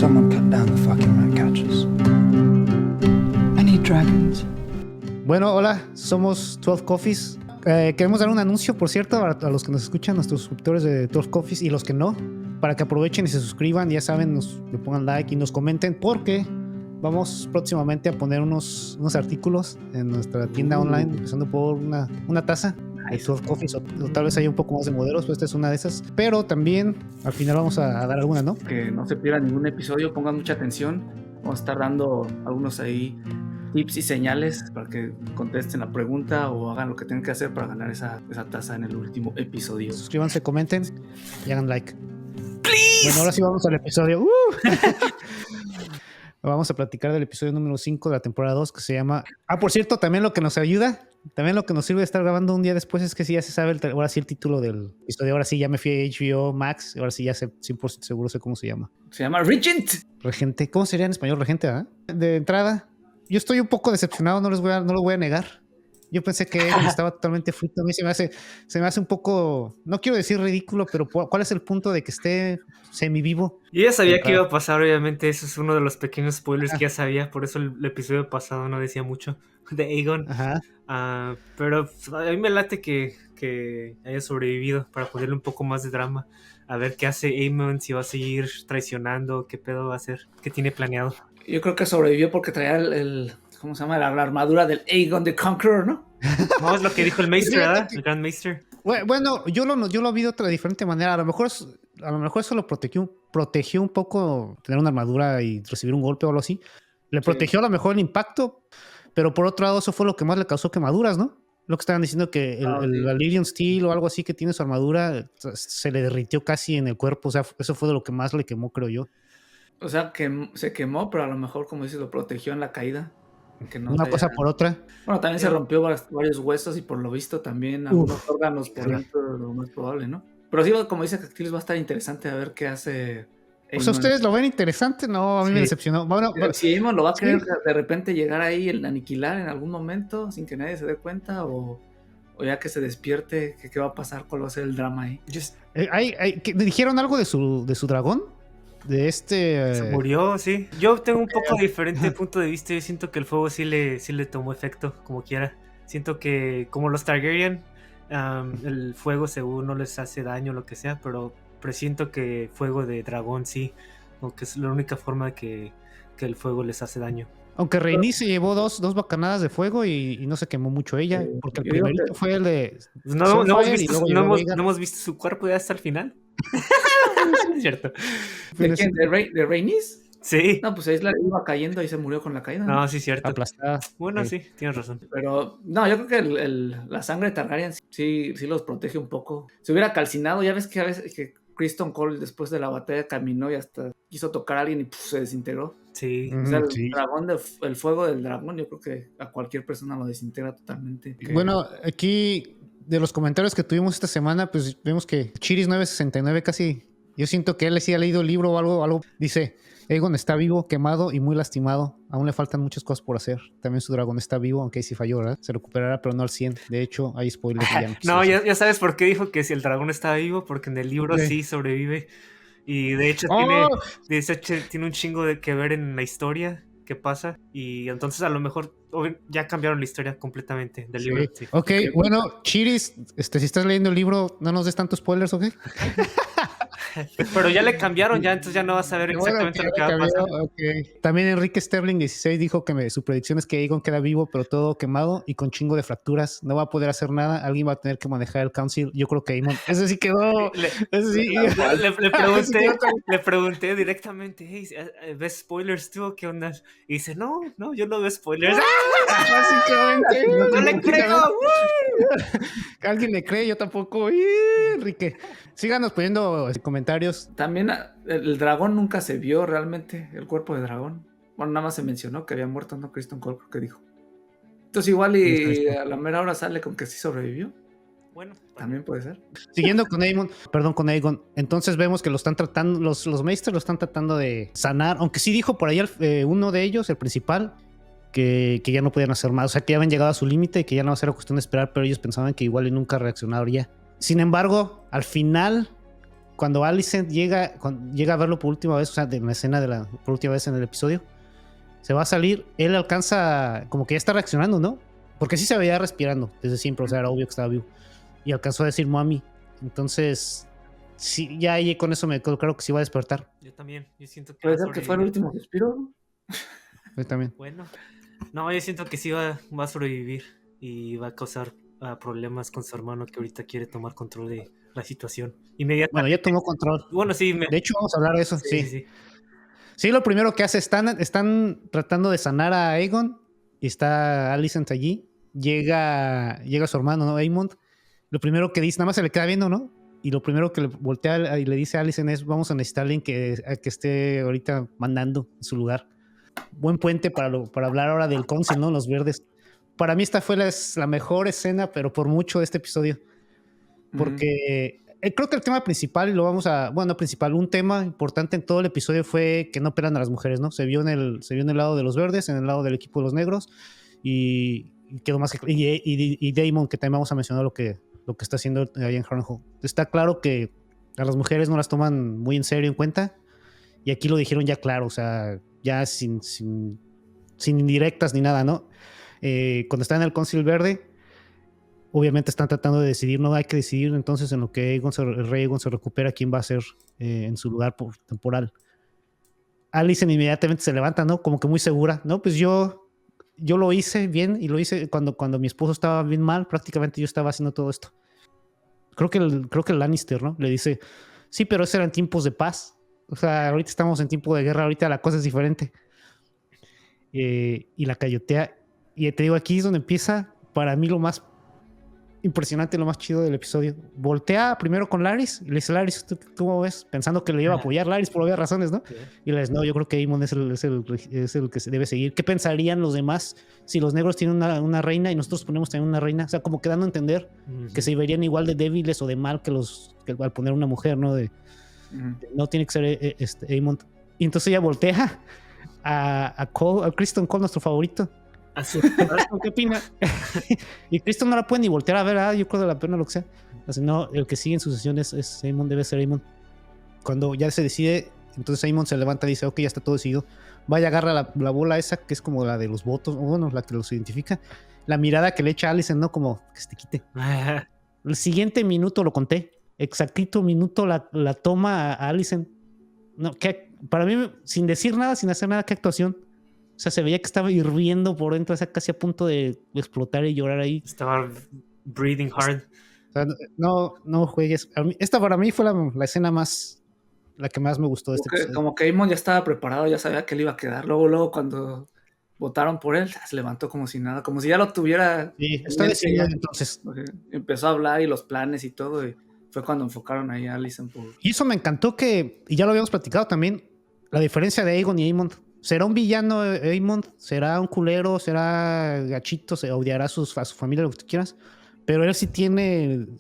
someone cut down the fucking rat catchers. I need dragons. Bueno, hola, somos 12 Coffees. Queremos dar un anuncio, por cierto, a los que nos escuchan, nuestros suscriptores de 12 Coffees y los que no, para que aprovechen y se suscriban, ya saben, le pongan like y nos comenten, porque vamos próximamente a poner unos artículos en nuestra tienda online, empezando por una taza de 12 Coffees, o tal vez haya un poco más de modelos, pero esta es una de esas. Pero también al final vamos a dar alguna, ¿no? Que no se pierda ningún episodio, pongan mucha atención. Vamos a estar dando algunos ahí tips y señales para que contesten la pregunta o hagan lo que tengan que hacer para ganar esa taza en el último episodio. Suscríbanse, comenten y hagan like. ¡Please! Bueno, ahora sí vamos al episodio. Vamos a platicar del episodio número 5 de la temporada 2, que se llama... por cierto, también lo que nos ayuda, también lo que nos sirve de estar grabando un día después es que sí ya se sabe ahora sí el título del episodio. Ahora sí ya me fui a HBO Max, ahora sí ya sé 100% seguro sé cómo se llama. Se llama Regent. Regente. ¿Cómo sería en español regente? De entrada, yo estoy un poco decepcionado, no lo voy a negar. Yo pensé que estaba totalmente frito. A mí se me hace un poco, no quiero decir ridículo, pero ¿cuál es el punto de que esté semivivo? Yo ya sabía que iba a pasar, obviamente. Eso es uno de los pequeños spoilers que ya sabía. Por eso el episodio pasado no decía mucho de Aegon. Pero a mí me late que haya sobrevivido para ponerle un poco más de drama. A ver qué hace Aemon, si va a seguir traicionando, qué pedo va a hacer, qué tiene planeado. Yo creo que sobrevivió porque traía el ¿cómo se llama? La armadura del Aegon the Conqueror, ¿no? No, es lo que dijo el Maester, ¿verdad? El Grand Maester. Bueno, yo lo vi de otra diferente manera. A lo mejor eso lo protegió un poco tener una armadura y recibir un golpe o algo así. Le protegió a lo mejor el impacto, pero por otro lado eso fue lo que más le causó quemaduras, ¿no? Lo que estaban diciendo que el Valyrian Steel o algo así que tiene su armadura se le derritió casi en el cuerpo. O sea, eso fue de lo que más le quemó, creo yo. O sea, que se quemó, pero a lo mejor, como dices, lo protegió en la caída. Que no una cosa por otra. Bueno, también se rompió varios huesos y por lo visto también algunos órganos por dentro, lo más probable, ¿no? Pero sí, como dice Cactilis, va a estar interesante a ver qué hace Aemon. O sea, ¿ustedes lo ven interesante? No, a mí me decepcionó. Bueno, si Aemon lo va a querer de repente llegar ahí, el aniquilar en algún momento sin que nadie se dé cuenta, o ya que se despierte, ¿qué va a pasar? ¿Cuál va a ser el drama ahí? ¿Dijeron algo de su dragón? Se murió, sí. Yo tengo un poco diferente punto de vista. Yo siento que el fuego sí le tomó efecto, como quiera. Siento que, como los Targaryen, el fuego según no les hace daño, lo que sea, pero presiento que fuego de dragón sí, aunque es la única forma que el fuego les hace daño. Aunque Rhaenys se llevó dos bocanadas de fuego y no se quemó mucho ella, porque el primerito fue el de... No hemos visto su cuerpo ya hasta el final. Es cierto. ¿De quién? ¿De Rhaenys? Sí. No, pues ahí iba cayendo y se murió con la caída. No, sí, cierto. Aplastada. Bueno, sí, tienes razón. Pero, no, yo creo que la sangre de Targaryen sí los protege un poco. Se hubiera calcinado, ya ves que a veces que Criston Cole después de la batalla caminó y hasta quiso tocar a alguien y se desintegró. Sí. O sea, el fuego del dragón, yo creo que a cualquier persona lo desintegra totalmente. Bueno, aquí de los comentarios que tuvimos esta semana, pues vemos que Chiris969 casi... Yo siento que él sí ha leído el libro o algo. Dice, Aegon está vivo, quemado y muy lastimado. Aún le faltan muchas cosas por hacer. También su dragón está vivo, aunque ahí sí falló, ¿verdad? Se recuperará, pero no al 100. De hecho, hay spoilers. No, ya sabes por qué dijo que si el dragón está vivo, porque en el libro sí sobrevive. Y de hecho tiene un chingo de que ver en la historia que pasa. Y entonces a lo mejor ya cambiaron la historia completamente del libro. Sí. Ok, bueno, Chiris, si estás leyendo el libro, no nos des tantos spoilers, ¿ok? Pero ya le cambiaron, entonces ya no vas a ver exactamente lo que va a pasar. Okay. También Enrique Sterling 16 dijo que su predicción es que Aegon queda vivo, pero todo quemado y con chingo de fracturas. No va a poder hacer nada. Alguien va a tener que manejar el council. Yo creo que Aemon. Ese sí quedó. Le pregunté directamente, hey, ¿ves spoilers tú? ¿Qué onda? Y dice, no, yo no veo spoilers. Básicamente. No le creo. Alguien le cree, yo tampoco. Enrique, síganos poniendo comentarios. También el dragón nunca se vio realmente, el cuerpo de dragón. Bueno, nada más se mencionó que había muerto, ¿no? Criston Cole, creo que dijo. Entonces igual y a la mera hora sale con que sí sobrevivió. Bueno, también puede ser. Siguiendo con Aegon, entonces vemos que lo están tratando, los Maesters lo están tratando de sanar, aunque sí dijo por ahí uno de ellos, el principal, que ya no podían hacer más, o sea que ya habían llegado a su límite y que ya no va a ser cuestión de esperar, pero ellos pensaban que igual y nunca reaccionaría. Sin embargo, al final cuando Alicent llega a verlo por última vez, o sea, de la escena por última vez en el episodio, se va a salir, él alcanza, como que ya está reaccionando, ¿no? Porque sí se veía respirando desde siempre, o sea, era obvio que estaba vivo. Y alcanzó a decir mami. Entonces, sí, ya ahí con eso me quedo claro que sí va a despertar. Yo también, yo siento que ¿Puede ser que fue el último suspiro? Yo también. Bueno, no, yo siento que sí va a sobrevivir y va a causar problemas con su hermano que ahorita quiere tomar control de la situación. Inmediatamente. Bueno, ya tomó control. Bueno, sí. De hecho, vamos a hablar de eso, sí. Sí. Sí, lo primero que hace, están tratando de sanar a Aegon y está Alicent allí. Llega su hermano, ¿no? Aemond. Lo primero que dice, nada más se le queda viendo, ¿no? Y lo primero que le voltea y le dice a Alicent es, vamos a necesitar a alguien que esté ahorita mandando en su lugar. Buen puente para hablar ahora del Council, ¿no? Los verdes. Para mí esta fue la mejor escena, pero por mucho, de este episodio. Porque creo que el tema principal, y lo vamos a... Bueno, principal, un tema importante en todo el episodio fue que no pelan a las mujeres, ¿no? Se vio en el lado de los verdes, en el lado del equipo de los negros, y quedó más que... Y Daemon, que también vamos a mencionar lo que está haciendo ahí en Harrenhal. Está claro que a las mujeres no las toman muy en serio en cuenta, y aquí lo dijeron ya claro, o sea, ya sin indirectas ni nada, ¿no? Cuando está en el Council Verde, obviamente están tratando de decidir, no hay que decidir entonces en lo que el rey Aegon se recupera quién va a ser en su lugar temporal. Alicent inmediatamente se levanta, ¿no? Como que muy segura, ¿no? Pues yo lo hice bien, y lo hice cuando mi esposo estaba bien mal, prácticamente yo estaba haciendo todo esto. Creo que el Lannister, ¿no? Le dice, sí, pero esos eran tiempos de paz. O sea, ahorita estamos en tiempo de guerra, ahorita la cosa es diferente. Y la cayotea. Y te digo, aquí es donde empieza para mí lo más impresionante, lo más chido del episodio. Voltea primero con Larys y le dice, Larys, ¿tú cómo ves? Pensando que le iba a apoyar Larys por obvias razones, ¿no? Sí. Y le dice, no, yo creo que Aemon es el que se debe seguir. ¿Qué pensarían los demás si los negros tienen una reina y nosotros ponemos también una reina? O sea, como que dando a entender que se verían igual de débiles o de mal que al poner una mujer, ¿no? No tiene que ser Aemon. Y entonces ella voltea a Criston Cole, nuestro favorito. ¿Qué opina? Y Criston no la puede ni voltear a ver, yo creo de la pena lo que sea. Así, no, el que sigue en su sesión es Aemon, debe ser Aemon. Cuando ya se decide, entonces Aemon se levanta y dice, ok, ya está todo decidido. Vaya, agarra la bola esa, que es como la de los votos, o bueno, la que los identifica. La mirada que le echa a Alicent, ¿no? Como que se te quite. El siguiente minuto lo conté. Exactito minuto la toma a Alicent. No, que para mí, sin decir nada, sin hacer nada, qué actuación. O sea, se veía que estaba hirviendo por dentro, o sea, casi a punto de explotar y llorar ahí. Estaba breathing hard. O sea, no juegues. Esta para mí fue la escena la que más me gustó de este episodio. Como que Aemon ya estaba preparado, ya sabía que le iba a quedar. Luego cuando votaron por él, se levantó como si nada, como si ya lo tuviera. Sí, está decidido entonces. Empezó a hablar y los planes y todo, y fue cuando enfocaron ahí a Alicent. Y eso me encantó y ya lo habíamos platicado también, la diferencia de Aegon y Aemond. ¿Será un villano Aemond? ¿Será un culero? ¿Será gachito? ¿Se odiará a su familia, lo que tú quieras? Pero él sí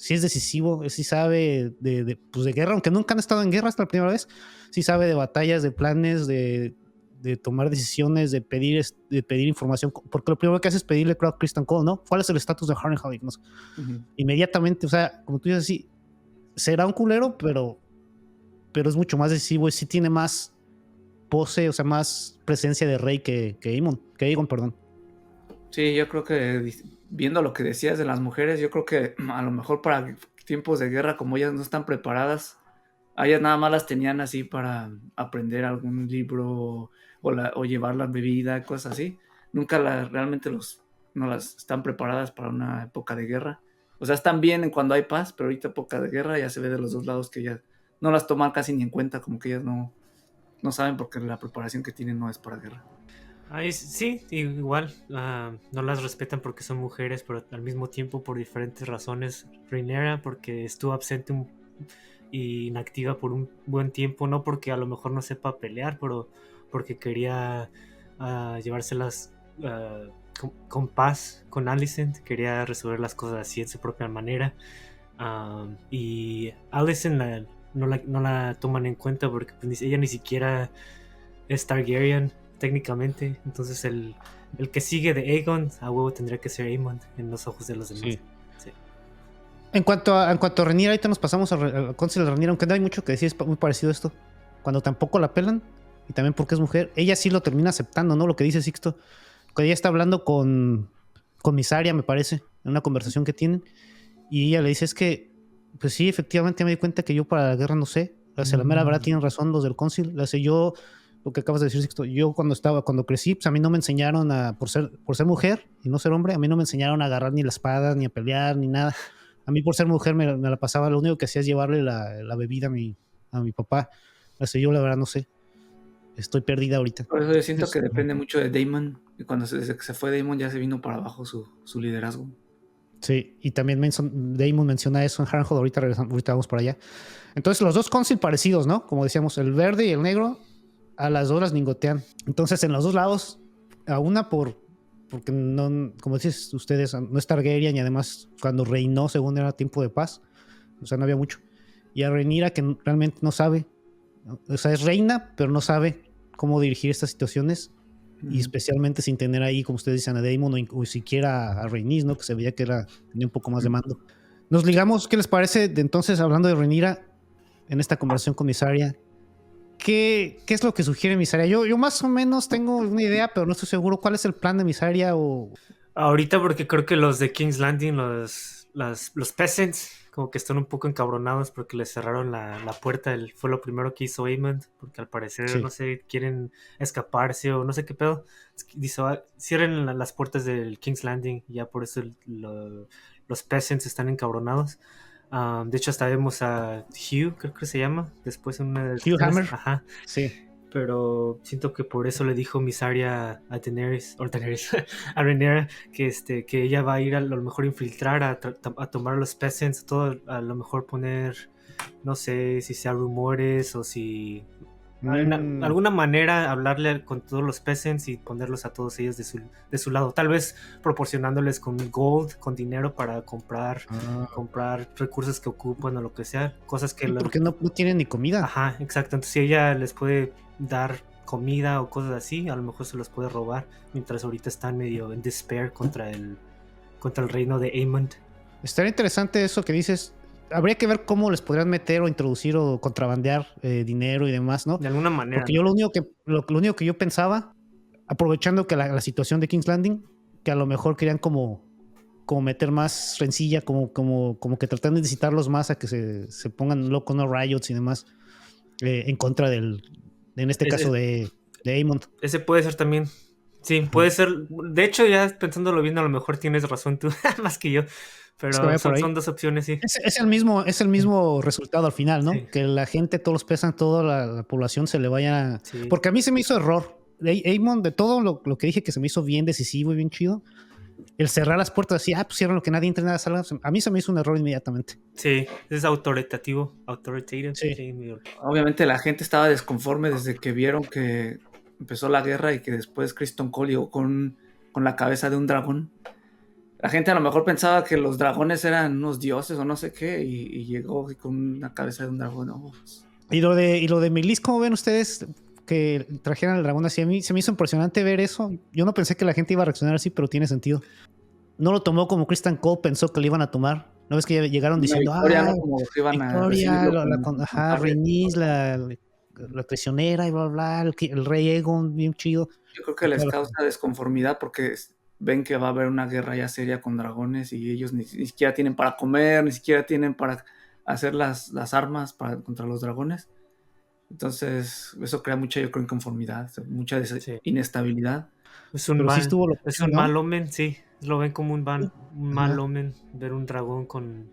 es decisivo, él sí sabe de guerra, aunque nunca han estado en guerra hasta la primera vez. Sí sabe de batallas, de planes, de tomar decisiones, de pedir información. Porque lo primero que hace es pedirle a Criston Cole, ¿no? ¿Cuál es el estatus de Harrenhal? No sé. Inmediatamente, o sea, como tú dices, sí, será un culero, pero es mucho más decisivo y sí tiene más pose, o sea, más presencia de rey que Aegon, perdón. Sí, yo creo que viendo lo que decías de las mujeres, yo creo que a lo mejor para tiempos de guerra, como ellas no están preparadas, a ellas nada más las tenían así para aprender algún libro o llevar la bebida, cosas así. Nunca realmente no las están preparadas para una época de guerra. O sea, están bien cuando hay paz, pero ahorita época de guerra ya se ve de los dos lados que ellas no las toman casi ni en cuenta, como que ellas no saben porque la preparación que tienen no es para guerra. Sí, igual no las respetan porque son mujeres, pero al mismo tiempo por diferentes razones. Rhaenyra porque estuvo ausente y inactiva por un buen tiempo, no porque a lo mejor no sepa pelear, pero porque quería llevárselas con paz con Alicent, quería resolver las cosas así en su propia manera, y Alicent no la toman en cuenta porque pues, ella ni siquiera es Targaryen técnicamente, entonces el que sigue de Aegon a huevo tendría que ser Aemon en los ojos de los demás. Sí. En cuanto a Rhaenyra, ahorita nos pasamos al Council de Rhaenyra, aunque no hay mucho que decir, es muy parecido a esto. Cuando tampoco la pelan, y también porque es mujer, ella sí lo termina aceptando, ¿no? Lo que dice Sixto. Cuando ella está hablando con Mysaria, me parece, en una conversación que tienen, y ella le dice, es que, pues sí, efectivamente me di cuenta que yo para la guerra no sé. O sea, la mera verdad tienen razón los del Council. O sea, yo, lo que acabas de decir, Sixto, yo cuando crecí, pues a mí no me enseñaron por ser mujer y no ser hombre, a mí no me enseñaron a agarrar ni la espada, ni a pelear, ni nada. A mí por ser mujer me la pasaba, lo único que hacía es llevarle la bebida a mi papá. O sea, yo la verdad no sé. Estoy perdida ahorita. Por eso yo siento que depende mucho de Daemon. Y desde que se fue Daemon ya se vino para abajo su liderazgo. Sí, y también Daemon menciona eso en Harrenhal. Ahorita vamos para allá. Entonces los dos Council parecidos, ¿no? Como decíamos, el verde y el negro a las dos las ningotean. Entonces en los dos lados, a una porque no, como dices ustedes, no es Targaryen y además cuando reinó según era tiempo de paz, o sea, no había mucho. Y a Rhaenyra que realmente no sabe, o sea, es reina, pero no sabe cómo dirigir estas situaciones y especialmente sin tener ahí, como ustedes dicen, a Daemon o siquiera a Rhaenys, ¿no? Que se veía que tenía un poco más de mando. Nos ligamos, ¿qué les parece? De entonces, hablando de Rhaenyra, en esta conversación con Mysaria, ¿qué es lo que sugiere Mysaria? Yo más o menos tengo una idea, pero no estoy seguro. ¿Cuál es el plan de Mysaria? Ahorita porque creo que los de King's Landing, los peasants, como que están un poco encabronados porque les cerraron la puerta. Fue lo primero que hizo Aemond, porque al parecer, sí, no sé, quieren escaparse o no sé qué pedo. Dice, cierren las puertas del King's Landing y ya por eso los peasants están encabronados. De hecho, hasta vemos a Hugh, creo que se llama, después en una de Hugh Hammer. Ajá. Sí. Pero siento que por eso le dijo Mysaria a a Rhaenyra, que ella va a ir a lo mejor infiltrar, a tomar a los peasants, todo, a lo mejor poner, no sé si sea rumores o si alguna manera hablarle con todos los peasants y ponerlos a todos ellos de su lado, tal vez proporcionándoles con gold, con dinero para comprar recursos que ocupan o lo que sea, cosas que porque no tienen ni comida. Ajá, exacto. Entonces si ella les puede dar comida o cosas así, a lo mejor se los puede robar, mientras ahorita están medio en despair contra el reino de Aemond. Estaría interesante eso que dices. Habría que ver cómo les podrían meter o introducir o contrabandear dinero y demás, ¿no? De alguna manera. Porque yo lo único que yo pensaba, aprovechando que la situación de King's Landing, que a lo mejor querían como meter más rencilla, como que tratan de incitarlos más a que se pongan locos, no riots y demás, en contra en este caso de Aemond. Ese puede ser también. Sí, puede ser. De hecho, ya pensándolo bien, a lo mejor tienes razón tú, más que yo. Pero son dos opciones, sí. Es el mismo resultado al final, ¿no? Sí. Que la gente, todos los pesan, toda la población se le vaya... Sí. Porque a mí se me hizo error. Aemond, de todo lo que dije que se me hizo bien decisivo y bien chido, el cerrar las puertas así, pues cierran lo que nadie entre en la sala, a mí se me hizo un error inmediatamente. Sí, es autoritative. Sí. Obviamente la gente estaba desconforme desde que vieron que empezó la guerra y que después Criston Cole llegó con la cabeza de un dragón. La gente a lo mejor pensaba que los dragones eran unos dioses o no sé qué, y llegó con una cabeza de un dragón. Oh. Y lo de Meleys, ¿cómo ven ustedes que trajeran al dragón así? A mí se me hizo impresionante ver eso. Yo no pensé que la gente iba a reaccionar así, pero tiene sentido. No lo tomó como Criston Cole pensó que le iban a tomar. ¿No ves que ya llegaron diciendo, Victoria, como que iban Victoria, Rhaenys, la prisionera y bla, bla, el rey Aegon, bien chido? Yo creo que les causa desconformidad porque ven que va a haber una guerra ya seria con dragones y ellos ni siquiera tienen para comer, ni siquiera tienen para hacer las armas contra los dragones. Entonces eso crea mucha, yo creo, inconformidad, mucha inestabilidad. Es un mal omen, sí. Lo ven como un mal omen ver un dragón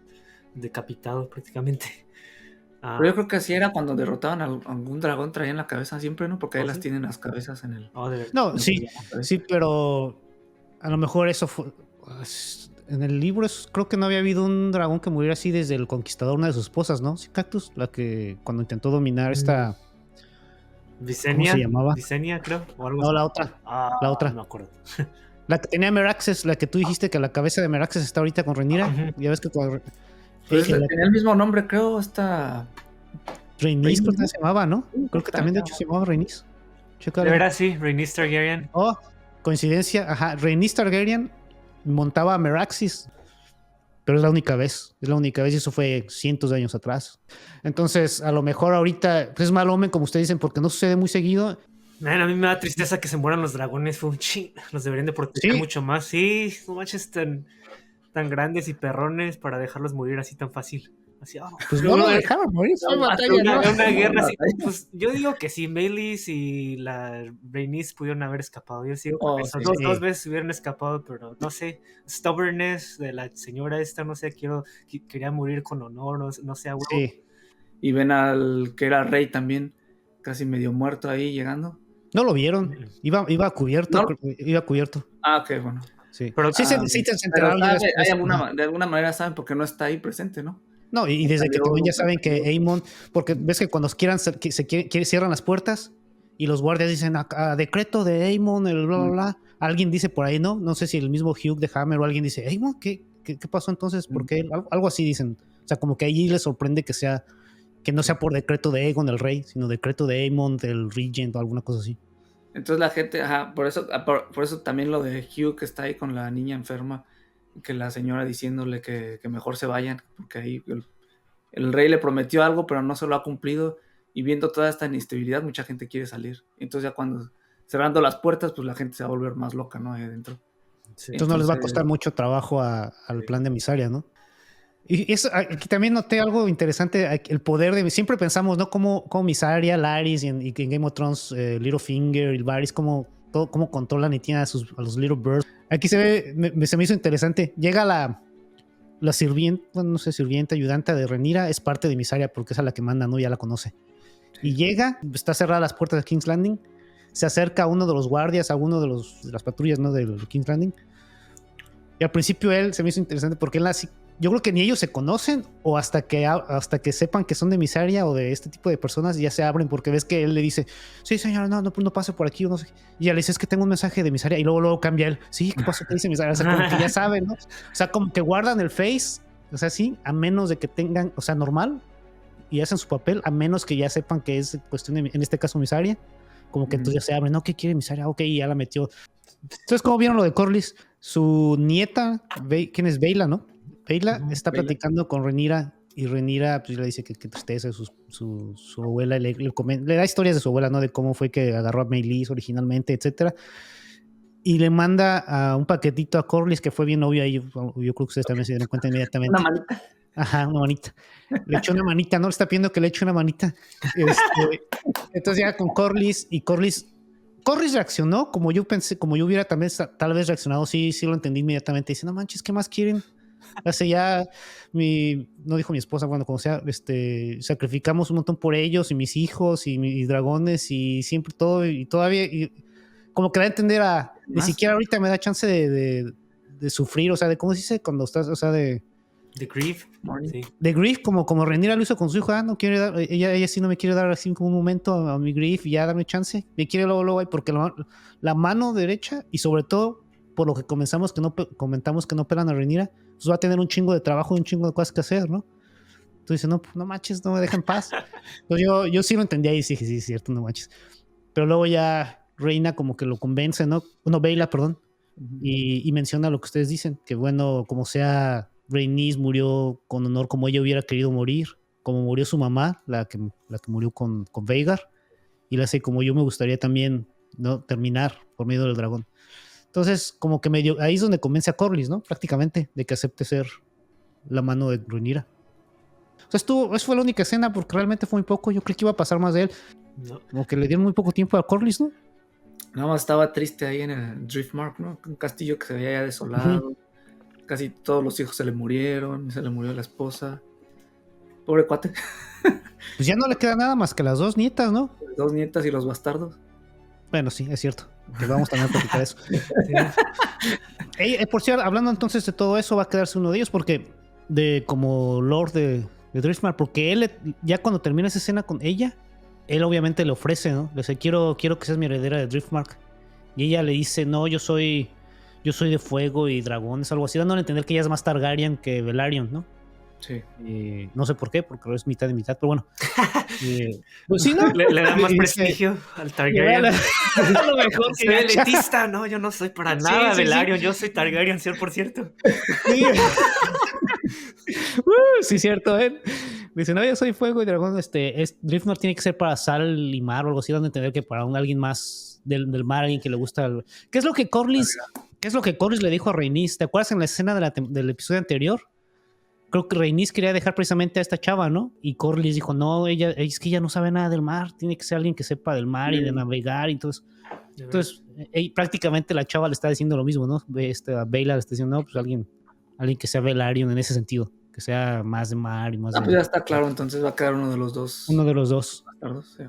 decapitado prácticamente. Pero yo creo que así era cuando derrotaban a algún dragón, traían la cabeza siempre, ¿no? Porque ahí las tienen las cabezas en el... sí, pero a lo mejor eso fue... En el libro creo que no había habido un dragón que muriera así desde el conquistador, una de sus esposas, ¿no? Sí, Cactus, la que cuando intentó dominar esta... Visenya, ¿cómo se llamaba? Visenya, creo. O algo no, la otra. La otra. No me acuerdo. La que tenía Meraxes, la que tú dijiste que la cabeza de Meraxes está ahorita con Rhaenyra. Ya ves que tenía el mismo nombre, creo, Rhaenys creo que se llamaba, ¿no? Creo que también de hecho se llamaba Rhaenys. De verdad, sí, Rhaenys Targaryen. Oh, coincidencia, ajá. Rhaenys Targaryen montaba a Meraxes. pero es la única vez y eso fue cientos de años atrás. Entonces, a lo mejor ahorita pues, es mal omen, como ustedes dicen, porque no sucede muy seguido. Man, a mí me da tristeza que se mueran los dragones, fue un ching. Los deberían de proteger mucho más. Sí, no manches tan grandes y perrones para dejarlos morir así tan fácil. Así, pues no lo dejaron morir, una guerra así. Pues yo digo que sí, Meleys y la Rhaenys pudieron haber escapado. Yo sigo con eso. Dos veces hubieran escapado, pero no sé, stubbornness de la señora esta, no sé, quería morir con honor, no sé, algo. Sí. Y ven al que era rey también, casi medio muerto ahí llegando. No lo vieron, iba cubierto, ¿no? Iba cubierto. Ah, ok, bueno. Sí, pero sí se enteraron. De alguna manera saben porque no está ahí presente, ¿no? No, y desde que también ya saben que Aemon, porque ves que cuando cierran las puertas y los guardias dicen a decreto de Aemon, el bla, bla, bla. Alguien dice por ahí, ¿no? No sé si el mismo Hugh de Hammer o alguien dice, Aemon, ¿qué pasó entonces? ¿Por qué? Algo así dicen. O sea, como que allí les sorprende que no sea por decreto de Aegon el rey, sino decreto de Aemon del Regent o alguna cosa así. Entonces la gente, por eso también lo de Hugh que está ahí con la niña enferma, que la señora diciéndole que mejor se vayan, porque ahí el rey le prometió algo, pero no se lo ha cumplido, y viendo toda esta inestabilidad, mucha gente quiere salir. Entonces ya cuando cerrando las puertas, pues la gente se va a volver más loca, ¿no? Ahí adentro. Sí. Entonces no les va a costar mucho trabajo al plan de Mysaria, ¿no? Y eso, aquí también noté algo interesante, el poder de... Siempre pensamos, ¿no? Como Mysaria, Larys y en Game of Thrones, Littlefinger y Varys, cómo controlan y tienen a los Little Birds. Aquí se me hizo interesante. Llega la sirvienta, bueno, no sé, sirvienta, ayudante de Rhaenyra, es parte de Mysaria porque es a la que manda, ¿no? Ya la conoce. Y llega, está cerrada las puertas de King's Landing, se acerca a uno de los guardias, a uno de las patrullas, ¿no? Del King's Landing. Y al principio él se me hizo interesante porque él así... Yo creo que ni ellos se conocen o hasta que sepan que son de Mysaria o de este tipo de personas ya se abren porque ves que él le dice, sí señora, no pase por aquí o no sé. Y ya le dice, es que tengo un mensaje de Mysaria y luego cambia él, sí, ¿qué pasó? ¿Qué dice Mysaria? O sea, como que ya saben, ¿no? O sea, como que guardan el face, o sea, sí, a menos de que tengan, o sea, normal y hacen su papel, a menos que ya sepan que es cuestión de, en este caso, Mysaria. Como que entonces ya se abren, ¿no? ¿Qué quiere Mysaria? Ok, ya la metió. Entonces, ¿cómo vieron lo de Corlys? Su nieta, ¿quién es? Baela, ¿no? Baela está platicando con Rhaenyra y Rhaenyra pues, le dice que tristeza su abuela, le da historias de su abuela, ¿no? De cómo fue que agarró a Meleys originalmente, etcétera. Y le manda a un paquetito a Corlys que fue bien obvio ahí. Yo creo que ustedes también se dieron cuenta inmediatamente. Una manita. Ajá, una manita. Le echó una manita, ¿no? Le está pidiendo que le eche una manita. Entonces ya con Corlys y Corlys reaccionó como yo pensé, como yo hubiera también tal vez reaccionado. Sí lo entendí inmediatamente. Dice, no manches, ¿qué más quieren? Hace ya no dijo mi esposa, bueno, como sea, sacrificamos un montón por ellos y mis hijos y mis dragones y siempre todo y todavía y como que da a entender ni siquiera ahorita me da chance de sufrir, o sea, de cómo se dice cuando estás, o sea, de grief, sí. De grief, como Rhaenyra lo hizo con su hijo, no quiere dar, ella sí no me quiere dar así como un momento a mi grief y ya darme chance, me quiere luego porque la mano derecha y sobre todo por lo que comentamos que no pelan a Rhaenyra, pues va a tener un chingo de trabajo y un chingo de cosas que hacer, ¿no? Entonces dice, no manches, no me dejen en paz. Entonces yo sí lo entendía y dije, sí, es cierto, no manches. Pero luego ya Reina como que lo convence, ¿no? Baela, perdón, y menciona lo que ustedes dicen, que bueno, como sea, Rhaenys murió con honor como ella hubiera querido morir, como murió su mamá, la que murió con Vhagar, y la hace como yo me gustaría también, ¿no? Terminar por medio del dragón. Entonces, como que ahí es donde convence a Corlys, ¿no? Prácticamente, de que acepte ser la mano de Rhaenyra. O sea, esa fue la única escena porque realmente fue muy poco. Yo creí que iba a pasar más de él. No. Como que le dieron muy poco tiempo a Corlys, ¿no? Nada más estaba triste ahí en el Driftmark, ¿no? Un castillo que se veía ya desolado. Casi todos los hijos se le murieron. Se le murió la esposa. Pobre cuate. Pues ya no le queda nada más que las dos nietas, ¿no? Las dos nietas y los bastardos. Bueno, sí, es cierto. Que vamos también a platicar eso. Sí. Por cierto, hablando entonces de todo eso, va a quedarse uno de ellos porque como Lord de Driftmark, porque él ya cuando termina esa escena con ella, él obviamente le ofrece, ¿no? Le dice, quiero que seas mi heredera de Driftmark. Y ella le dice, no, yo soy de fuego y dragones, algo así, dándole a entender que ella es más Targaryen que Velaryon, ¿no? Sí. No sé por qué, porque es mitad de mitad, pero bueno. Pues sí, ¿no? Le da más prestigio al Targaryen. A lo mejor soy elitista, no, yo no soy para nada Velaryon, yo soy Targaryen 100%. Sí. Sí, cierto, ¿eh? Dice, no, yo soy fuego y dragón. Driftmark tiene que ser para sal y mar o algo así, dando a entender que para alguien más del mar, alguien que le gusta. ¿Qué es lo que Corlys le dijo a Rhaenys? ¿Te acuerdas en la escena del episodio anterior? Creo que Rhaenys quería dejar precisamente a esta chava, ¿no? Y Corlys dijo, no, es que ella no sabe nada del mar, tiene que ser alguien que sepa del mar y de navegar. Entonces, prácticamente la chava le está diciendo lo mismo, ¿no? A Baela le está diciendo, no, pues alguien que sea Velaryon en ese sentido, que sea más de mar y más de... Pues ya está claro, entonces va a quedar uno de los dos. Uno de los dos. Bastardos, sí.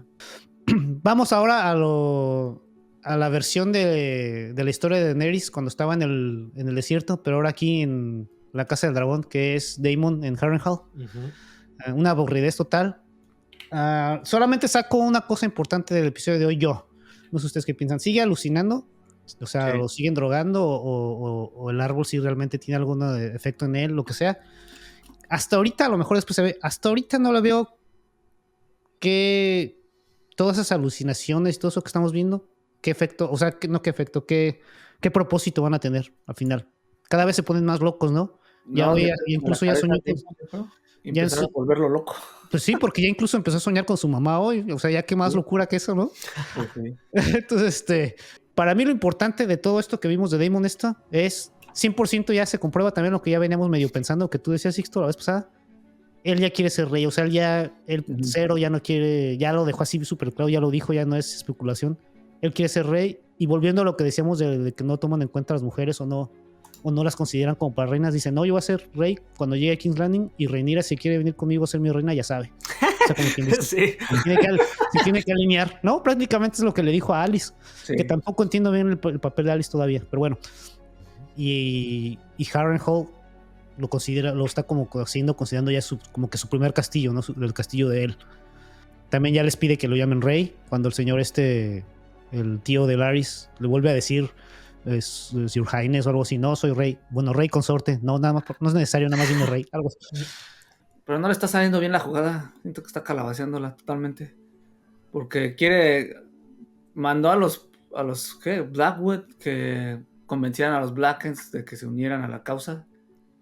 Vamos ahora a la versión de la historia de Daenerys cuando estaba en el desierto, pero ahora aquí en la Casa del Dragón, que es Daemon en Harrenhal. Una aburridez total. Solamente saco una cosa importante del episodio de hoy yo. No sé ustedes qué piensan. ¿Sigue alucinando? O sea, ¿lo siguen drogando o el árbol si realmente tiene algún efecto en él, lo que sea? Hasta ahorita, a lo mejor después se ve, hasta ahorita no le veo que todas esas alucinaciones y todo eso que estamos viendo, qué efecto, o sea, qué efecto, qué propósito van a tener al final. Cada vez se ponen más locos, ¿no? Incluso ya soñó con... Y empezó a volverlo loco. Pues sí, porque ya incluso empezó a soñar con su mamá hoy. O sea, ya qué más locura que eso, ¿no? Okay. Entonces, para mí lo importante de todo esto que vimos de Daemon es 100% ya se comprueba también lo que ya veníamos medio pensando, que tú decías, Sixto, la vez pasada. Él ya quiere ser rey, o sea, él cero ya no quiere, ya lo dejó así súper claro, ya lo dijo, ya no es especulación. Él quiere ser rey, y volviendo a lo que decíamos de que no toman en cuenta a las mujeres o no las consideran como para reinas, dice, no, yo voy a ser rey cuando llegue a King's Landing, y Rhaenyra, si quiere venir conmigo a ser mi reina, ya sabe. O sea, como quien dice, sí. se tiene que alinear, ¿no? Prácticamente es lo que le dijo a Alice, que tampoco entiendo bien el papel de Alice todavía, pero bueno. Y Harrenhal lo está como considerando ya como que su primer castillo, ¿no? El castillo de él. También ya les pide que lo llamen rey, cuando el señor el tío de Larys, le vuelve a decir Sir Highness o algo así, no, soy rey. Bueno, rey consorte, no, nada más, no es necesario, nada más dime rey, algo así. Pero no le está saliendo bien la jugada, siento que está calabaceándola totalmente. Porque mandó a los Blackwood que convencieran a los Blackens de que se unieran a la causa,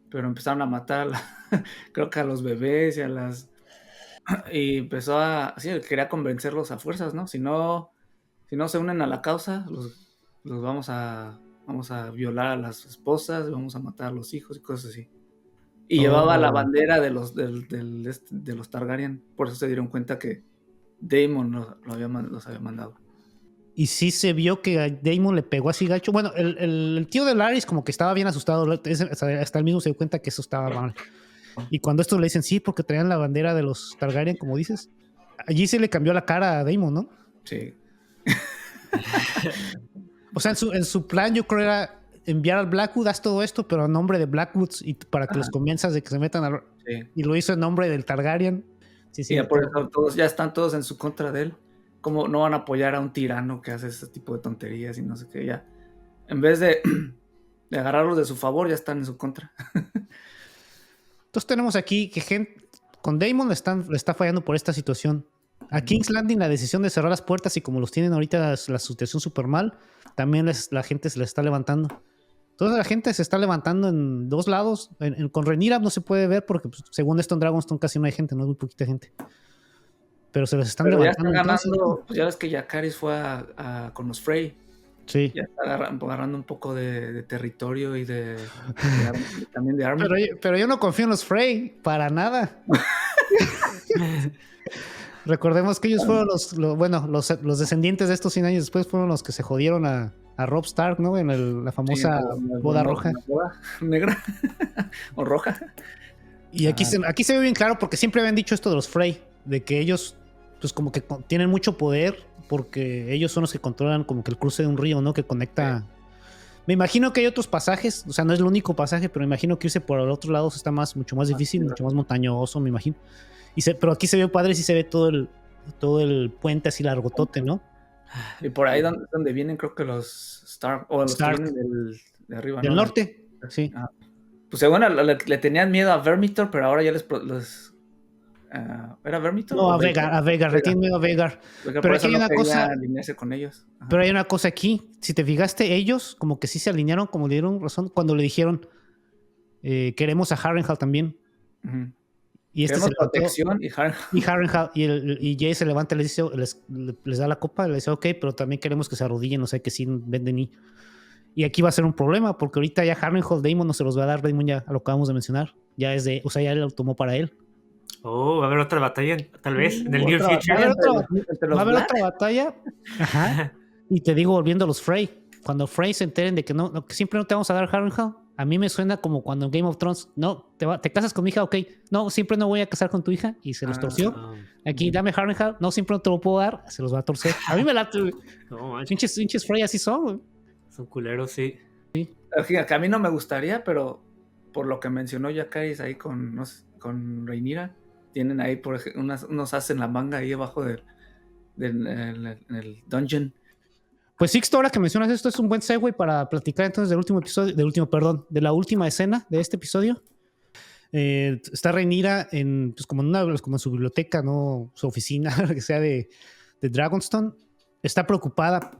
pero empezaron a matar creo que a los bebés y empezó quería convencerlos a fuerzas, ¿no? Si no se unen a la causa, los vamos a violar a las esposas, vamos a matar a los hijos y cosas así. Y llevaba la bandera de los Targaryen, por eso se dieron cuenta que Daemon los había mandado. Y sí se vio que a Daemon le pegó así gacho. Bueno, el tío de Larys como que estaba bien asustado. Hasta él mismo se dio cuenta que eso estaba mal. Y cuando estos le dicen sí, porque traían la bandera de los Targaryen, como dices, allí se le cambió la cara a Daemon, ¿no? Sí. O sea, en su plan yo creo era enviar al Blackwood, haz todo esto, pero a nombre de Blackwoods y para que los convenzas de que se metan a... Sí. Y lo hizo en nombre del Targaryen. Sí, por eso ya están todos en su contra de él. ¿Cómo no van a apoyar a un tirano que hace ese tipo de tonterías y no sé qué? Ya, en vez de agarrarlos de su favor, ya están en su contra. Entonces tenemos aquí que con Daemon le está fallando por esta situación. A King's Landing la decisión de cerrar las puertas, y como los tienen ahorita la situación súper mal, también la gente se les está levantando. Toda la gente se está levantando en dos lados. Con Rhaenyra no se puede ver porque pues, según esto en Dragonstone casi no hay gente, no hay muy poquita gente. Pero se les están levantando. Ya están ganando, pues ya ves que Jacaerys fue con los Frey. Sí. Ya está agarrando un poco de territorio y también de arma. Pero yo no confío en los Frey, para nada. Recordemos que ellos fueron los descendientes de estos 100 años después fueron los que se jodieron a Robb Stark, ¿no? En la famosa boda roja. Boda negra o roja. Y aquí se ve bien claro porque siempre habían dicho esto de los Frey, de que ellos pues como que tienen mucho poder porque ellos son los que controlan como que el cruce de un río, ¿no? Que conecta... Sí. Me imagino que hay otros pasajes, o sea, no es el único pasaje, pero me imagino que irse por el otro lado está mucho más difícil, mucho más montañoso, me imagino. Pero aquí se ve padre, sí se ve todo el puente así largotote, ¿no? Y por ahí donde vienen creo que los Stark, o los Stark. Que vienen de arriba, del norte, sí. Pues bueno, le tenían miedo a Vermithor, pero ahora ya ¿era Vermithor? No, a Vhagar, le tienen miedo a Vhagar. Pero aquí hay una cosa. Alinearse con ellos. Ajá. Pero hay una cosa aquí. Si te fijaste, ellos como que sí se alinearon, como le dieron razón, cuando le dijeron: Queremos a Harrenhal también. Ujú. Y este Queremos se levantó, protección y Harrenhal y Jay se levanta y les da la copa, le dice, ok, pero también queremos que se arrodillen, o sea, que sí venden y aquí va a ser un problema, porque ahorita ya Harrenhal, Daemon no se los va a dar, Daemon ya lo acabamos de mencionar, ya es o sea, ya lo tomó para él. Oh, va a haber otra batalla, tal vez, en el Near otra Future. Va a haber otra batalla. Ajá. Y te digo, volviendo a los Frey, cuando Frey se enteren de que que siempre no te vamos a dar Harrenhal, a mí me suena como cuando en Game of Thrones, no, te casas con mi hija, ok, no, siempre no voy a casar con tu hija, y se los torció. Aquí, dame Harrenhal, no, siempre no te lo puedo dar, se los va a torcer. A mí me late, güey. No, Pinches Frey así son, güey. son culeros, sí. Que a mí no me gustaría, pero por lo que mencionó Yacaris ahí con Rhaenyra, tienen ahí unos as en la manga ahí abajo en el dungeon. Pues Sixto, ahora que mencionas esto, es un buen segue para platicar entonces del último episodio, de la última escena de este episodio. Está Rhaenyra pues como en su biblioteca, ¿no? Su oficina, lo que sea de Dragonstone. Está preocupada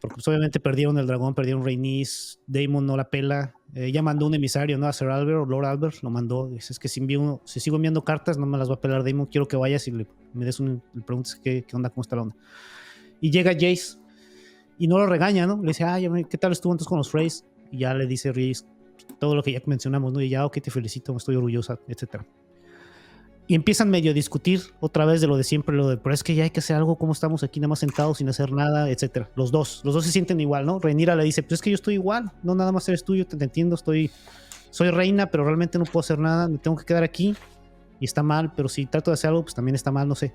porque pues, obviamente perdieron el dragón, perdieron Rhaenys, Daemon no la pela. Ella mandó un emisario, ¿no? A Sir Albert o Lord Albert, lo mandó. Dice, es que si sigo enviando cartas, no me las va a pelar Daemon. Quiero que vayas y le preguntes qué onda, cómo está la onda. Y llega Jace y no lo regaña, ¿no? Le dice, ¿qué tal estuvo entonces con los Freys? Y ya le dice Rhys todo lo que ya mencionamos, ¿no? Y ya, ok, te felicito, estoy orgullosa, etc. Y empiezan medio a discutir otra vez de lo de siempre, pero es que ya hay que hacer algo, ¿cómo estamos aquí nada más sentados sin hacer nada, etc. Los dos se sienten igual, ¿no? Rhaenyra le dice, pues es que yo estoy igual, no nada más eres tuyo, te entiendo, soy reina, pero realmente no puedo hacer nada, me tengo que quedar aquí y está mal, pero si trato de hacer algo, pues también está mal, no sé.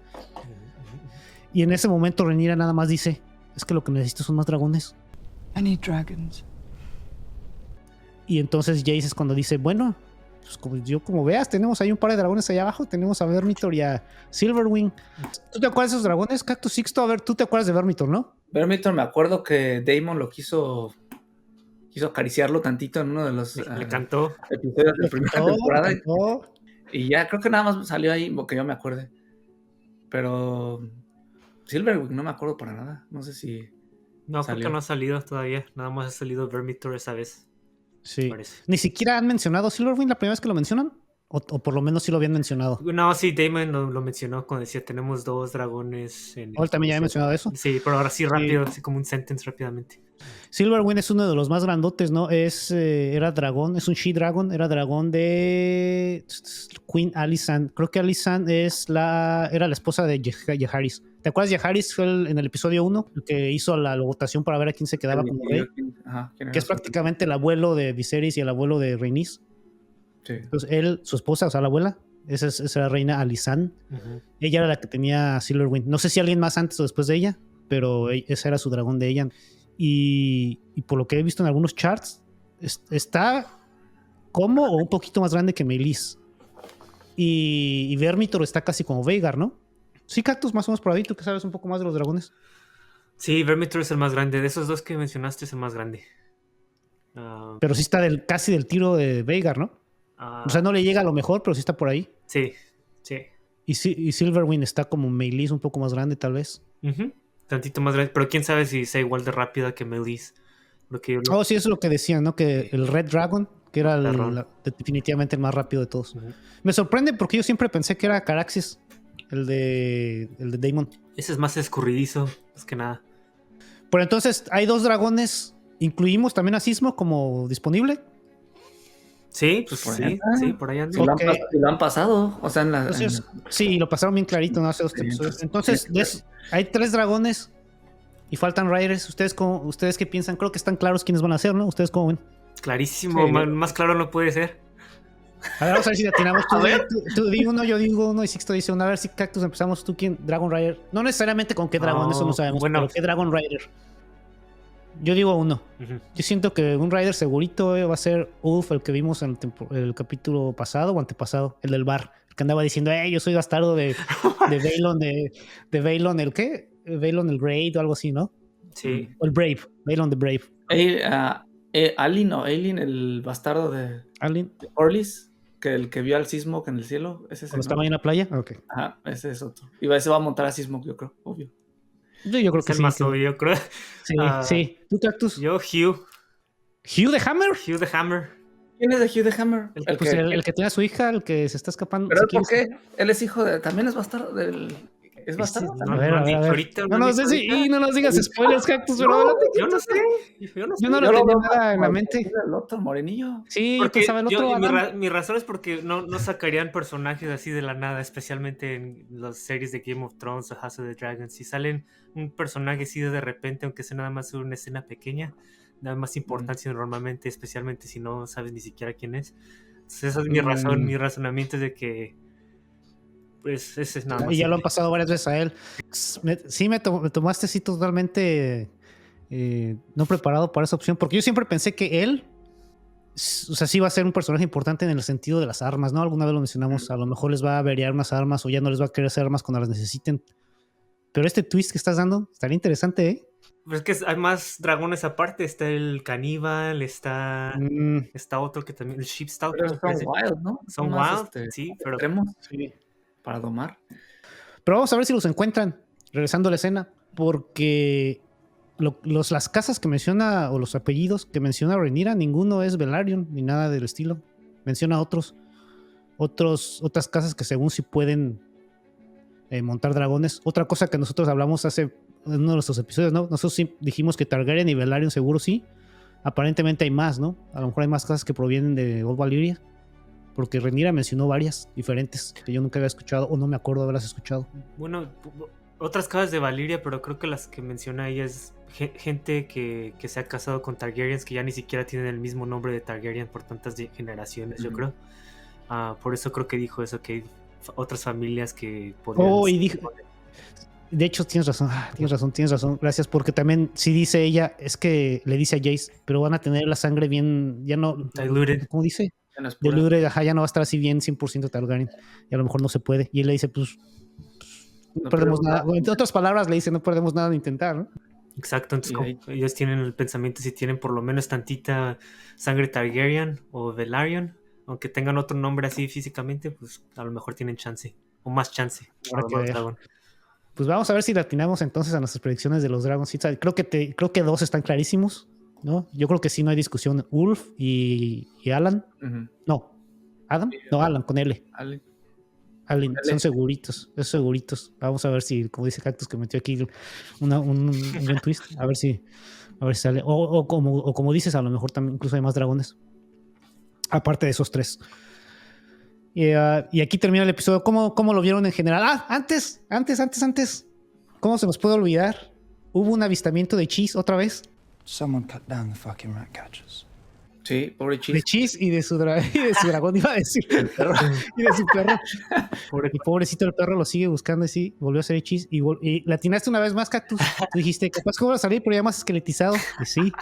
Y en ese momento Rhaenyra nada más dice, es que lo que necesito son más dragones. I need dragons. Y entonces Jace es cuando dice, bueno, pues como veas, tenemos ahí un par de dragones allá abajo, tenemos a Vermithor y a Silverwing. ¿Tú te acuerdas de esos dragones, Cactus Sixto? A ver, tú te acuerdas de Vermithor, ¿no? Vermithor, me acuerdo que Daemon lo quiso acariciarlo tantito en uno de los le cantó episodios de la primera temporada. Cantó. Y ya creo que nada más salió ahí, porque yo me acuerde. Pero Silverwing no me acuerdo para nada. No sé si no, creo que no ha salido todavía. Nada más ha salido Vermithor esa vez. Sí. Ni siquiera han mencionado Silverwing la primera vez que lo mencionan. O por lo menos sí lo habían mencionado. No, sí, Daemon lo mencionó cuando decía tenemos 2 dragones. Él también ya había mencionado eso. Sí, pero ahora sí rápido, así como un sentence rápidamente. Silverwing es uno de los más grandotes, ¿no? Era dragón, es un She-Dragon, era dragón de Queen Alysanne. Creo que Alysanne era la esposa de Jaehaerys. ¿Te acuerdas de Jaehaerys? Fue en el episodio 1, el que hizo la votación para ver a quién se quedaba como rey. Que es prácticamente el abuelo de Viserys y el abuelo de Rhaenys. Sí. Entonces su esposa, o sea, la abuela, esa era reina Alysanne. Uh-huh. Ella era la que tenía Silverwing. No sé si alguien más antes o después de ella, pero ese era su dragón de ella. Y por lo que he visto en algunos charts, está como o un poquito más grande que Meleys. Y Vermithor está casi como Vhagar, ¿no? Sí, Cactus, más o menos por ahí. ¿Tú que sabes un poco más de los dragones? Sí, Vermithor es el más grande. De esos 2 que mencionaste es el más grande. Pero sí está casi del tiro de Vhagar, ¿no? O sea, no le llega a lo mejor, pero sí está por ahí. Sí, sí. Y Silverwing está como Meleys, un poco más grande tal vez. Uh-huh. Tantito más grande, pero quién sabe si sea igual de rápida que Meleys. Sí, eso es lo que decían, ¿no? Que el Red Dragon, que era definitivamente el más rápido de todos. Uh-huh. Me sorprende porque yo siempre pensé que era Caraxes, el de Daemon. Ese es más escurridizo, más que nada. Pero entonces, hay 2 dragones. ¿Incluimos también a Sismo como disponible? Sí, pues sí, por ahí anda. Lo han pasado, o sea, sí, lo pasaron bien clarito, ¿no? Hace 2 episodios. Entonces, hay 3 dragones y faltan Riders. ¿Ustedes qué piensan? Creo que están claros quiénes van a ser, ¿no? ¿Ustedes cómo ven? Clarísimo, más claro no puede ser. A ver, vamos a ver si atinamos. Tú di uno, yo digo uno y Sixto dice uno. A ver si Cactus empezamos. ¿Tú quién? Dragon Rider. No necesariamente con qué dragón, eso no sabemos. Bueno, pero ¿qué Dragon Rider? Yo digo uno. Uh-huh. Yo siento que un Rider segurito va a ser Ulf, el que vimos en el capítulo pasado o antepasado, el del bar, el que andaba diciendo, yo soy bastardo de Balon, de Balon, ¿el qué? Balon el Great o algo así, ¿no? Sí. O el Brave, Balon the Brave. Aelin, el bastardo de Orlys, que el que vio al Sismo en el cielo, ese es ¿Cuando estaba ahí en la playa? Okay. Ajá, ese es otro. Y ese va a montar a Sismo, yo creo, obvio. Yo creo que es sí. Más obvio, yo creo. Sí, sí. ¿Tú, Cactus? Yo, Hugh. ¿Hugh the Hammer? Hugh the Hammer. ¿Quién es de Hugh the Hammer? El que tiene a su hija, el que se está escapando. ¿Pero si por qué? Él es hijo de... También es bastardo del... ¿Es bastardo? A ver. No nos digas spoilers, Cactus, pero yo no sé. Yo no lo tenía nada en la mente. El otro morenillo. Sí, porque pensaba el otro. Mi razón es porque no sacarían personajes así de la nada, especialmente en las series de Game of Thrones o House of the Dragon. Si salen un personaje así de repente, aunque sea nada más una escena pequeña, da más importancia normalmente, especialmente si no sabes ni siquiera quién es. Entonces esa es mi razón, mi razonamiento es de que pues ese es nada más. Y ya lo han pasado varias veces a él. Me tomaste así totalmente no preparado para esa opción, porque yo siempre pensé que él, o sea, sí va a ser un personaje importante en el sentido de las armas, ¿no? Alguna vez lo mencionamos, a lo mejor les va a averiar unas armas o ya no les va a querer hacer armas cuando las necesiten. Pero este twist que estás dando estaría interesante, ¿eh? Pues es que hay más dragones aparte. Está el caníbal, está otro que también, el Sheepstalker. Pero son wild, ¿no? Son wild, sí, pero sí, para domar. Pero vamos a ver si los encuentran, regresando a la escena, porque las casas que menciona, o los apellidos que menciona Rhaenyra, ninguno es Velaryon, ni nada del estilo. Menciona otras casas que según sí pueden montar dragones. Otra cosa que nosotros hablamos hace en uno de nuestros episodios, ¿no? Nosotros sí dijimos que Targaryen y Velaryon seguro sí. Aparentemente hay más, ¿no? A lo mejor hay más casas que provienen de Old Valyria, porque Rhaenyra mencionó varias diferentes que yo nunca había escuchado o no me acuerdo de haberlas escuchado. Bueno, otras casas de Valyria, pero creo que las que menciona ella es gente que se ha casado con Targaryens que ya ni siquiera tienen el mismo nombre de Targaryen por tantas generaciones, yo creo. Por eso creo que dijo eso, que hay otras familias que podrían... y dijo... De hecho, tienes razón. Gracias, porque también si dice ella, es que le dice a Jace, pero van a tener la sangre bien, ya no... Diluted. ¿Cómo dice? Diluted, ya no va a estar así bien 100% Targaryen. Y a lo mejor no se puede. Y él le dice, pues no perdemos nada. En otras palabras, le dice, no perdemos nada de intentar, ¿no? Exacto, entonces ellos tienen el pensamiento, si tienen por lo menos tantita sangre Targaryen o Velaryon, aunque tengan otro nombre así físicamente, pues a lo mejor tienen chance, o más chance. Pues vamos a ver si le atinamos entonces a nuestras predicciones de los Dragon Seeds. Creo que dos están clarísimos, ¿no? Yo creo que sí, no hay discusión. Ulf y Alan. No, ¿Adam? No, Alan, con L. Alan, son seguritos, esos seguritos. Vamos a ver si, como dice Cactus, que metió aquí un buen twist. A ver si sale. O como dices, a lo mejor también incluso hay más dragones. Aparte de esos tres. Y aquí termina el episodio. ¿Cómo lo vieron en general? Antes. ¿Cómo se nos puede olvidar? Hubo un avistamiento de Cheese otra vez. Someone cut down the fucking rat catchers. Sí, pobre Cheese. De Cheese y de su dragón, iba a decir. Y de su perro. Y pobrecito el perro lo sigue buscando y sí, volvió a ser Cheese. Y le atinaste una vez más, Cactus. Tú dijiste, capaz que va a salir, pero ya más esqueletizado. Y sí.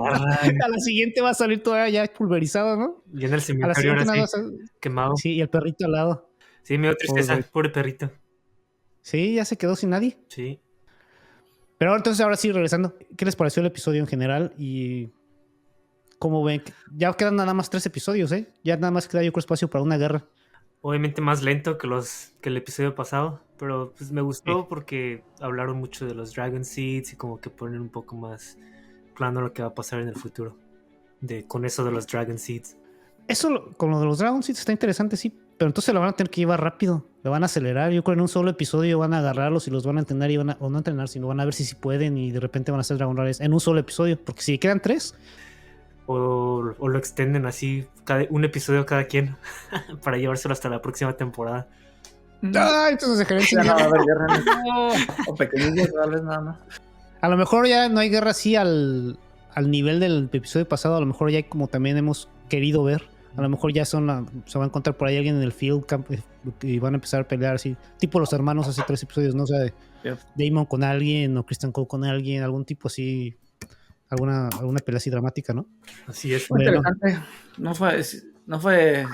A la siguiente va a salir todavía ya pulverizado, ¿no? Y en el cementerio ahora sí, quemado. Sí, y el perrito al lado. Sí, me dio tristeza, pobre perrito. Sí, ya se quedó sin nadie. Sí. Pero ahora sí, regresando. ¿Qué les pareció el episodio en general? Y como ven, ya quedan nada más 3 episodios, ¿eh? Ya nada más queda yo creo espacio para una guerra. Obviamente más lento que el episodio pasado, pero pues me gustó porque hablaron mucho de los Dragon Seeds y como que ponen un poco más claro lo que va a pasar en el futuro con eso de los Dragon Seeds. Eso con lo de los Dragon Seeds está interesante, sí, pero entonces lo van a tener que llevar rápido, lo van a acelerar. Yo creo que en un solo episodio van a agarrarlos y los van a entrenar o no entrenar, sino van a ver si pueden y de repente van a hacer Dragon Rares en un solo episodio, porque si quedan 3... O lo extenden así, un episodio cada quien, para llevárselo hasta la próxima temporada. Entonces dejaré ya no va a haber guerra o pequeñillos, tal vez nada más. A lo mejor ya no hay guerra así al nivel del episodio pasado. A lo mejor ya hay como también hemos querido ver. A lo mejor ya se va a encontrar por ahí alguien en el field camp y van a empezar a pelear así, tipo los hermanos, así 3 episodios, ¿no? O sea, Daemon con alguien o Criston Cole con alguien, algún tipo así, alguna pelea así dramática, ¿no? Así es. Muy interesante. No fue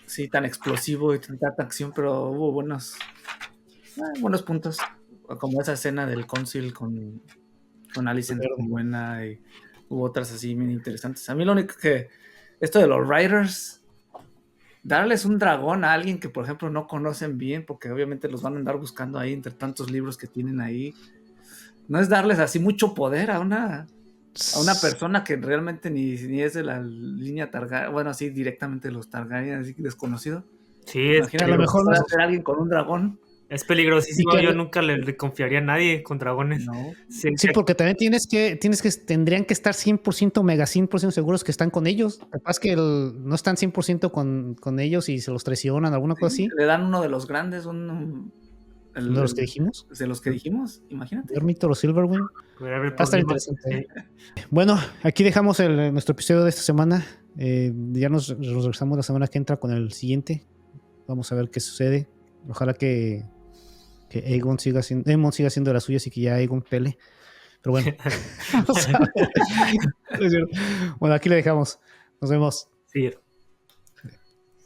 sí, tan explosivo y tanta acción, pero hubo buenos puntos, como esa escena del Council con Alicent muy buena, y hubo otras así bien interesantes. A mí lo único que esto de los Riders, darles un dragón a alguien que por ejemplo no conocen bien, porque obviamente los van a andar buscando ahí entre tantos libros que tienen ahí, no es darles así mucho poder a una A una persona que realmente ni es de la línea Targaryen, bueno, así directamente de los Targaryen, así desconocido. Sí, Imagínate, a lo mejor puede no. hacer alguien con un dragón. Es peligrosísimo, Y que- yo nunca le confiaría a nadie con dragones. No. Sí, porque también tendrían que estar 100%, mega 100% seguros que están con ellos. Lo que pasa es que no están 100% con ellos y se los traicionan, alguna cosa así. Le dan uno de los grandes, ¿De los que dijimos? De los que dijimos, imagínate. Vermithor o Silverwing. Puede haber Va a estar problemas. interesante. Bueno, aquí dejamos nuestro episodio de esta semana. Ya nos regresamos la semana que entra con el siguiente. Vamos a ver qué sucede. Ojalá que Aemon siga haciendo las suyas y que ya Aegon pele. Pero bueno. Bueno, aquí le dejamos. Nos vemos. Sí.